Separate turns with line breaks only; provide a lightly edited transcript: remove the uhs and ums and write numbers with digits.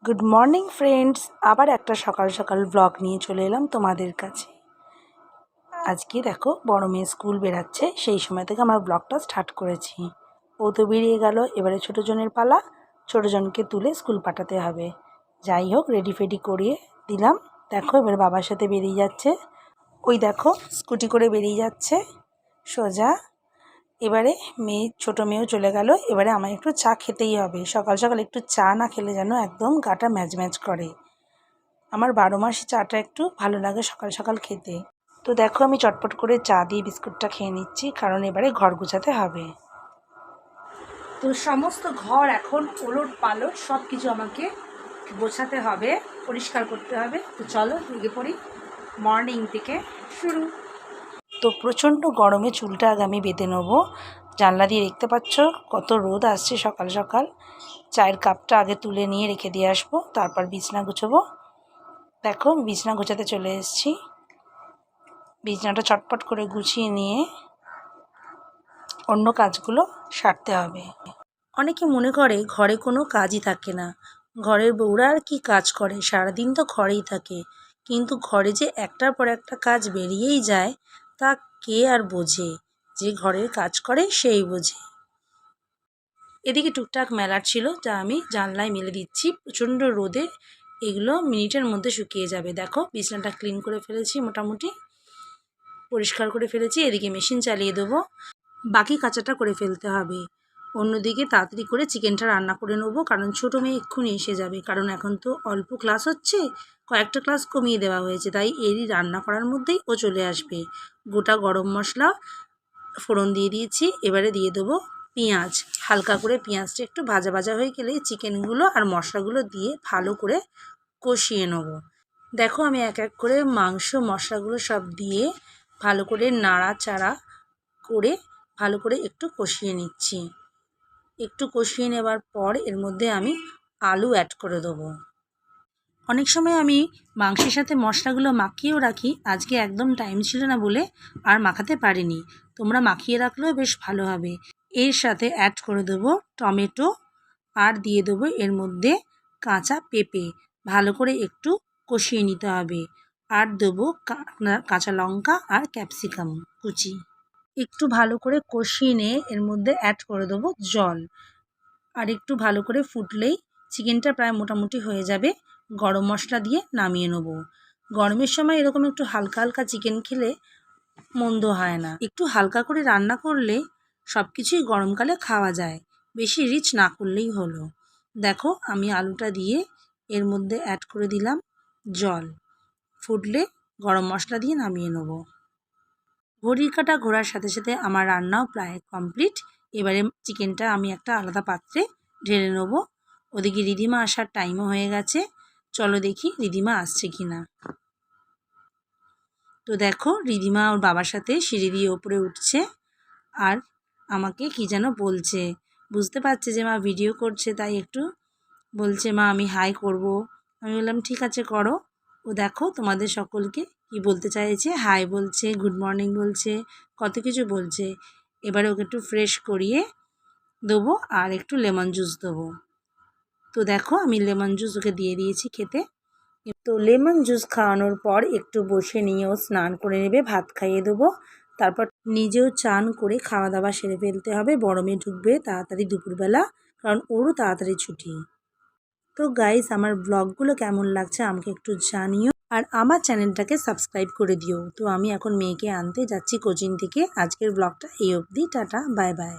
Good morning friends, আবার একটা সকাল সকাল ব্লগ নিয়ে চলে এলাম তোমাদের কাছে। আজকে দেখো বড় মেয়ে স্কুল বেরাচ্ছে, সেই সময় থেকে আমার ব্লগটা স্টার্ট করেছি। ও তো বেরিয়ে গেল, এবারে ছোটো জনের পালা। ছোটো জনকে তুলে স্কুল পাঠাতে হবে। যাই হোক, রেডি ফেডি করিয়ে দিলাম। দেখো এবার বাবার সাথে বেরিয়ে যাচ্ছে। ওই দেখো স্কুটি করে বেরিয়ে যাচ্ছে সোজা। এবারে ছোটো মেয়েও চলে গেল। এবারে আমার একটু চা খেতেই হবে। সকাল সকাল একটু চা না খেলে যেন একদম গাটা ম্যাজ ম্যাজ করে। আমার 12 মাসে চাটা একটু ভালো লাগে সকাল সকাল খেতে। তো দেখো আমি চটপট করে চা দিয়ে বিস্কুটটা খেয়ে নিচ্ছি, কারণ এবারে ঘর গোছাতে হবে। তো সমস্ত ঘর এখন ওলট পালট সব কিছু আমাকে গোছাতে হবে, পরিষ্কার করতে হবে। তো চলো লেগে পড়ি, মর্নিং থেকে শুরু। তো প্রচণ্ড গরমে চুলটা আগে আমি বেঁধে নেবো। জানলা দিয়ে দেখতে পাচ্ছ কত রোদ আসছে সকাল সকাল। চায়ের কাপটা আগে তুলে নিয়ে রেখে দিয়ে আসবো, তারপর বিছনা গুছাবো। দেখো বিছনা গোছাতে চলে এসেছি। বিছনাটা চটপট করে গুছিয়ে নিয়ে অন্য কাজগুলো সারতে হবে। অনেকে মনে করে ঘরে কোনো কাজই থাকে না, ঘরের বউরা আর কি কাজ করে, সারাদিন তো ঘরেই থাকে। কিন্তু ঘরে যে একটার পর একটা কাজ বেরিয়েই যায়, তা কে আর বোঝে? যে ঘরের কাজ করে সেই বোঝে। এদিকে টুকটাক মেলার ছিল, যা আমি জানলায় মেলে দিচ্ছি। প্রচণ্ড রোদে এগুলো মিনিটের মধ্যে শুকিয়ে যাবে। দেখো বিছানাটা ক্লিন করে ফেলেছি, মোটামুটি পরিষ্কার করে ফেলেছি। এদিকে মেশিন চালিয়ে দেবো, বাকি কাঁচাটা করে ফেলতে হবে। অন্যদিকে তাড়াতাড়ি করে চিকেনটা রান্না করে নেবো, কারণ ছোটো মেয়ে এক্ষুনি এসে যাবে। কারণ এখন তো অল্প ক্লাস হচ্ছে, কয়েকটা ক্লাস কমিয়ে দেওয়া হয়েছে, তাই এরই রান্না করার মধ্যেই ও চলে আসবে। গোটা গরম মশলা ফোড়ন দিয়ে দিয়েছি। এবারে দিয়ে দেবো পেঁয়াজ। হালকা করে পেঁয়াজটা একটু ভাজা ভাজা হয়ে গেলে চিকেনগুলো আর মশলাগুলো দিয়ে ভালো করে কষিয়ে নেব। দেখো আমি এক এক করে মাংস মশলাগুলো সব দিয়ে ভালো করে নাড়াচাড়া করে ভালো করে একটু কষিয়ে নিচ্ছি। একটু কষিয়ে নেবার পর এর মধ্যে আমি আলু অ্যাড করে দেবো। অনেক সময় আমি মাংসের সাথে মশলাগুলো মাখিয়েও রাখি, আজকে একদম টাইম ছিল না বলে আর মাখাতে পারিনি। তোমরা মাখিয়ে রাখলেও বেশ ভালো হবে। এর সাথে অ্যাড করে দেবো টমেটো, আর দিয়ে দেবো এর মধ্যে কাঁচা পেঁপে। ভালো করে একটু কষিয়ে নিতে হবে। আর দেবো কাঁচা লঙ্কা আর ক্যাপসিকাম কুচি। একটু ভালো করে কষিয়ে নিয়ে এর মধ্যে অ্যাড করে দেবো জল। আর একটু ভালো করে ফুটলেই চিকেনটা প্রায় মোটামুটি হয়ে যাবে। গরম মশলা দিয়ে নামিয়ে নেব। গরমের সময় এরকম একটু হালকা হালকা চিকেন খেলে মন্দ হয় না। একটু হালকা করে রান্না করলে সব কিছুই গরমকালে খাওয়া যায়, বেশি রিচ না করলেই হলো। দেখো আমি আলুটা দিয়ে এর মধ্যে অ্যাড করে দিলাম জল। ফুটলে গরম মশলা দিয়ে নামিয়ে নেব। ঘড়ির কাঁটা ঘোরার সাথে সাথে আমার রান্নাও প্রায় কমপ্লিট। এবারে চিকেনটা আমি একটা আলাদা পাত্রে ঢেলে নেব। ওদিকে রিধিমা আসার টাইমও হয়ে গেছে, চলো দেখি রিধিমা আসছে কি না। তো দেখো রিধিমা ওর বাবার সাথে সিঁড়ি দিয়ে ওপরে উঠছে, আর আমাকে কি যেন বলছে। বুঝতে পারছে যে মা ভিডিও করছে, তাই একটু বলছে মা আমি হাই করব। আমি বললাম ঠিক আছে করো। ও দেখো তোমাদের সকলকে কি বলতে চাইছে, হাই বলছে, গুড মর্নিং বলছে, কত কিছু বলছে। এবারে ওকে একটু ফ্রেশ করিয়ে দেবো আর একটু লেমন জুস দেবো। তো দেখো আমি লেমন জুস ওকে দিয়ে দিয়েছি খেতে। তো লেমন জুস খাওয়ানোর পর একটু বসে নিয়েও স্নান করে নেবে, ভাত খাইয়ে দেবো। তারপর নিজেও চান করে খাওয়া দাওয়া সেরে ফেলতে হবে। বড় মেয়ে ঢুকবে তাড়াতাড়ি দুপুরবেলা, কারণ ওরও তাড়াতাড়ি ছুটি। তো গাইস আমার ব্লগগুলো কেমন লাগছে আমাকে একটু জানিও, আর আমার চ্যানেলটাকে সাবস্ক্রাইব করে দিও। তো আমি এখন মেয়েকে আনতে যাচ্ছি কোচিং থেকে। আজকের ব্লগটা এই অবধি, টাটা বাই বাই।